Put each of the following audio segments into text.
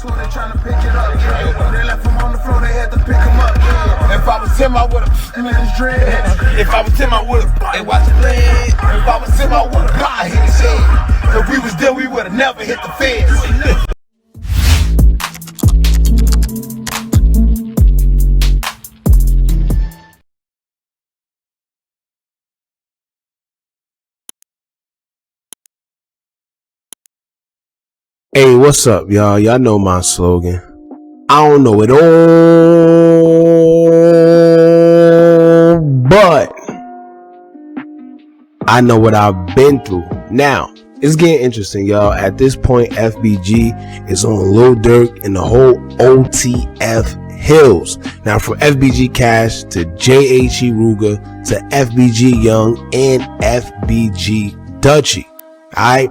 They trying to pick it up, yeah. They left him on the floor, they had to pick him up, yeah. If I was him, I would've in his dreads. If I was him, I would've hey, watch his leg. If I was him, I would've hit his head. If we was there, we would've never hit the fence. Hey, what's up, y'all? Y'all know my slogan. I don't know it all, but I know what I've been through. Now, it's getting interesting, y'all. At this point, FBG is on Lil Durk and the whole OTF Hills. Now, from FBG Cash to JHE Ruger to FBG Young and FBG Dutchie. Alright?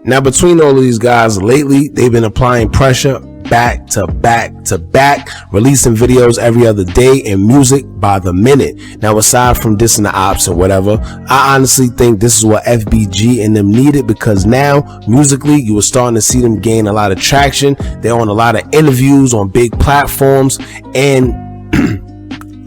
Now, between all of these guys lately, they've been applying pressure back to back to back, releasing videos every other day and music by the minute. Now, aside from dissing the ops and whatever, I honestly think this is what FBG and them needed, because now musically you were starting to see them gain a lot of traction. They're on a lot of interviews on big platforms, and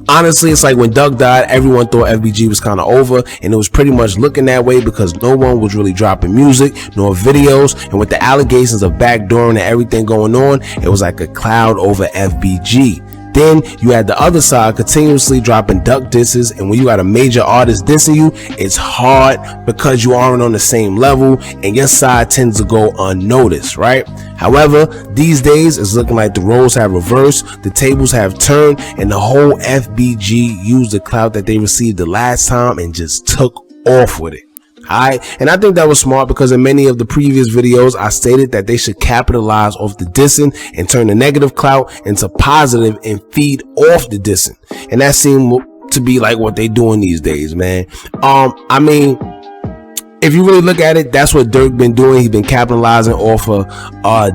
honestly, it's like when Doug died, everyone thought FBG was kind of over, and it was pretty much looking that way because no one was really dropping music nor videos, and with the allegations of backdooring and everything going on, it was like a cloud over FBG. Then you had the other side continuously dropping duck disses, and when you got a major artist dissing you, it's hard because you aren't on the same level and your side tends to go unnoticed, right? However, these days it's looking like the roles have reversed, the tables have turned, and the whole FBG used the clout that they received the last time and just took off with it. Alright, and I think that was smart because in many of the previous videos I stated that they should capitalize off the dissing and turn the negative clout into positive and feed off the dissing, and that seemed to be like what they doing these days, man. I mean, if you really look at it, that's what Durk been doing. He's been capitalizing off of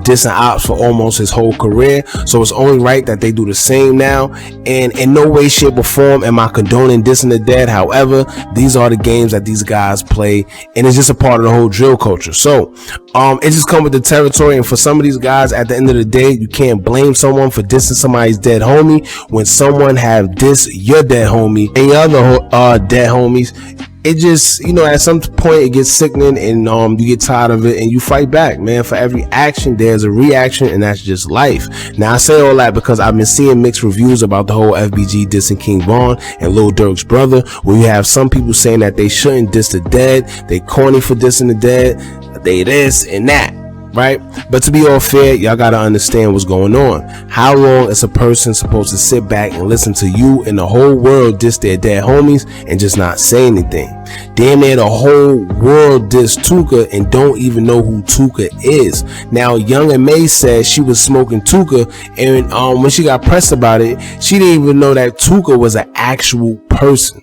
dissing ops for almost his whole career. So it's only right that they do the same now. And in no way, shape, or form am I condoning dissing the dead. However, these are the games that these guys play, and it's just a part of the whole drill culture. So it just comes with the territory. And for some of these guys, at the end of the day, you can't blame someone for dissing somebody's dead homie when someone have dissed your dead homie and your other dead homies. It just, you know, at some point it gets sickening, and you get tired of it and you fight back, man. For every action there's a reaction, and that's just life. Now, I say all that because I've been seeing mixed reviews about the whole FBG dissing King Von and Lil Durk's brother, where you have some people saying that they shouldn't diss the dead, they corny for dissing the dead, they this and that, right? But to be all fair, y'all gotta understand what's going on. How long is a person supposed to sit back and listen to you and the whole world diss their dead homies and just not say anything? Damn near the whole world diss Tuka and don't even know who Tuka is. Now, Young and May said she was smoking Tuka, and when she got pressed about it, she didn't even know that Tuka was an actual person.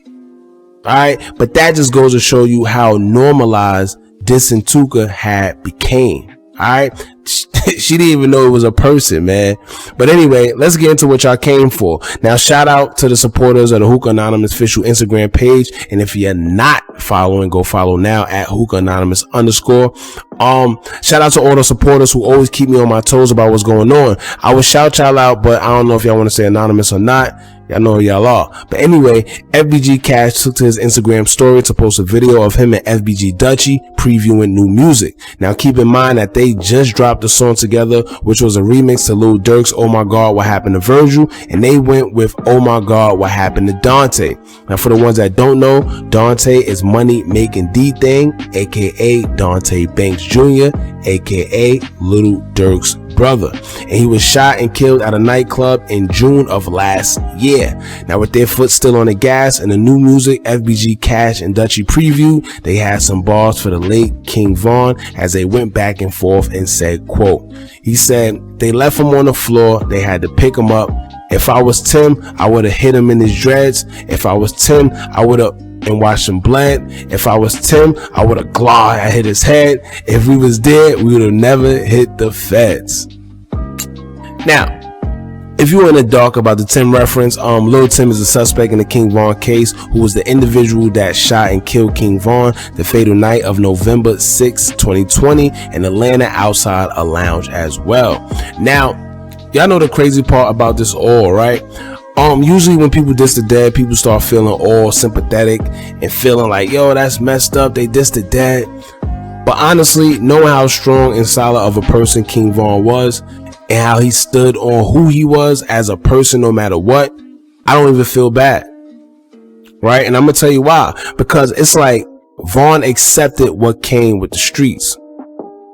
Alright, but that just goes to show you how normalized dissing Tuka had became. Alright, she didn't even know it was a person, man. But anyway, let's get into what y'all came for. Now, shout out to the supporters of the Hookah Anonymous official Instagram page, and if you're not following, go follow now at Hookah Anonymous _. Shout out to all the supporters who always keep me on my toes about what's going on. I would shout y'all out, but I don't know if y'all want to say anonymous or not. Y'all know who y'all are. But anyway, FBG Cash took to his Instagram story to post a video of him and FBG Dutchie previewing new music. Now, keep in mind that they just dropped a song together, which was a remix to Lil Durk's Oh My God, What Happened to Virgil, and they went with Oh My God, What Happened to Dante. Now, for the ones that don't know, Dante is Money Making D Thing, aka Dante Banks Jr., aka Little Durk's brother, and he was shot and killed at a nightclub in June of last year. Now, with their foot still on the gas and the new music FBG Cash and Dutchie preview, they had some bars for the late King Von as they went back and forth and said, quote, he said, they left him on the floor, they had to pick him up. If I was Tim, I would have hit him in his dreads. If I was Tim, I would have and watch him blend. If I was Tim, I would have clawed and hit his head. If we was dead, we would have never hit the feds. Now, if you were in the dark about the Tim reference, Lil Tim is a suspect in the King Von case, who was the individual that shot and killed King Von the fatal night of November 6, 2020 in Atlanta outside a lounge as well. Now, y'all know the crazy part about this all, right? Usually when people diss the dead, people start feeling all sympathetic and feeling like, yo, that's messed up, they diss the dead. But honestly, knowing how strong and solid of a person King Von was and how he stood on who he was as a person no matter what, I don't even feel bad, right? And I'm gonna tell you why. Because it's like Von accepted what came with the streets,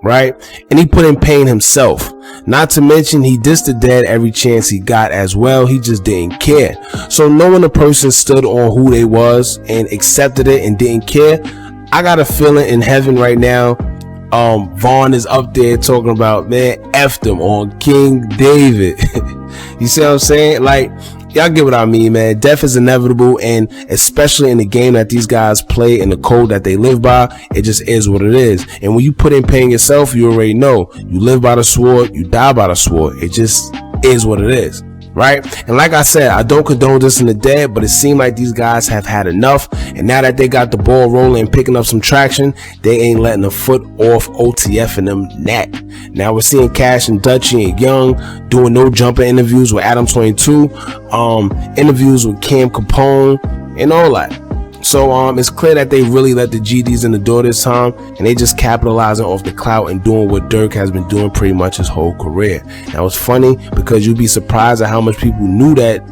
right? And he put in pain himself. Not to mention he dissed the dead every chance he got as well. He just didn't care. So knowing a person stood on who they was and accepted it and didn't care, I got a feeling in heaven right now, Von is up there talking about, man, F them on King David. You see what I'm saying? Like, y'all get what I mean, man. Death is inevitable, and especially in the game that these guys play and the code that they live by, it just is what it is. And when you put in pain yourself, you already know you live by the sword, you die by the sword. It just is what it is, right? And like I said, I don't condone this in the dead, but it seemed like these guys have had enough, and now that they got the ball rolling and picking up some traction, they ain't letting a foot off OTF in them neck. Now we're seeing Cash and Dutchie and Young doing no jumper interviews with Adam 22, interviews with Cam Capone and all that. So it's clear that they really let the GDs in the door this time, and they just capitalizing off the clout and doing what Dirk has been doing pretty much his whole career. Now it's funny because you'd be surprised at how much people knew that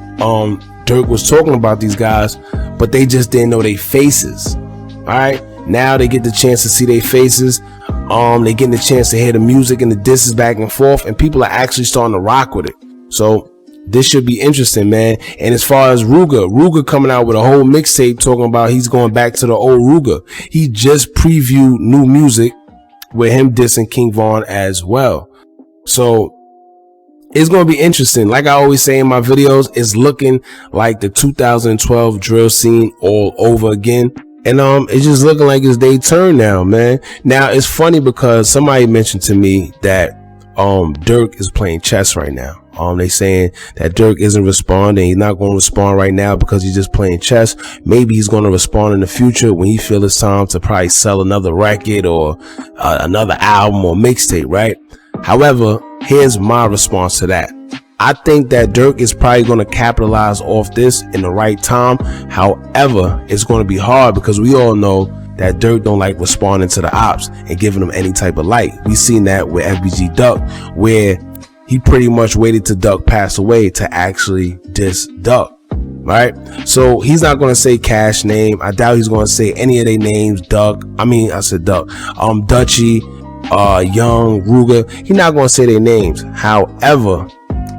Dirk was talking about these guys, but they just didn't know their faces. All right, now they get the chance to see their faces. They getting the chance to hear the music and the disses back and forth, and people are actually starting to rock with it. So this should be interesting, man. And as far as Ruger coming out with a whole mixtape talking about he's going back to the old Ruger. He just previewed new music with him dissing King Von as well. So it's going to be interesting. Like I always say in my videos, it's looking like the 2012 drill scene all over again. And it's just looking like it's their turn now, man. Now it's funny because somebody mentioned to me that Dirk is playing chess right now. They saying that Dirk isn't responding. He's not going to respond right now because he's just playing chess. Maybe he's going to respond in the future when he feels it's time to probably sell another record or another album or mixtape, right? However, here's my response to that. I think that Dirk is probably going to capitalize off this in the right time. However, it's going to be hard because we all know that Dirk don't like responding to the ops and giving them any type of light. We seen that with FBG Duck, where he pretty much waited till Duck passed away to actually diss Duck, right? So he's not going to say Cash name. I doubt he's going to say any of their names. Duck, I said Duck, Dutchie, Young, Ruger. He's not going to say their names. However,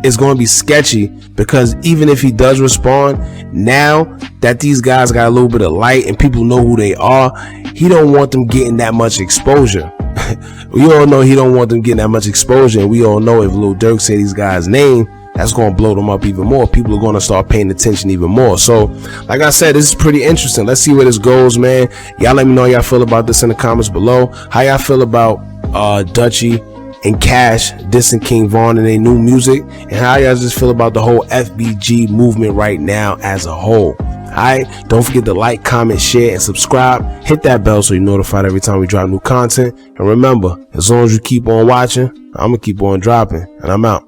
it's going to be sketchy because even if he does respond, now that these guys got a little bit of light and people know who they are, he don't want them getting that much exposure. We all know he don't want them getting that much exposure, and we all know if Lil Durk say these guys' name, that's going to blow them up even more. People are going to start paying attention even more. So like I said, this is pretty interesting. Let's see where this goes, man. Y'all let me know how y'all feel about this in the comments below. How y'all feel about Dutchie and Cash dissing King Von and their new music, and how y'all just feel about the whole FBG movement right now as a whole. Alright, don't forget to like, comment, share, and subscribe. Hit that bell so you're notified every time we drop new content. And remember, as long as you keep on watching, I'm gonna keep on dropping, and I'm out.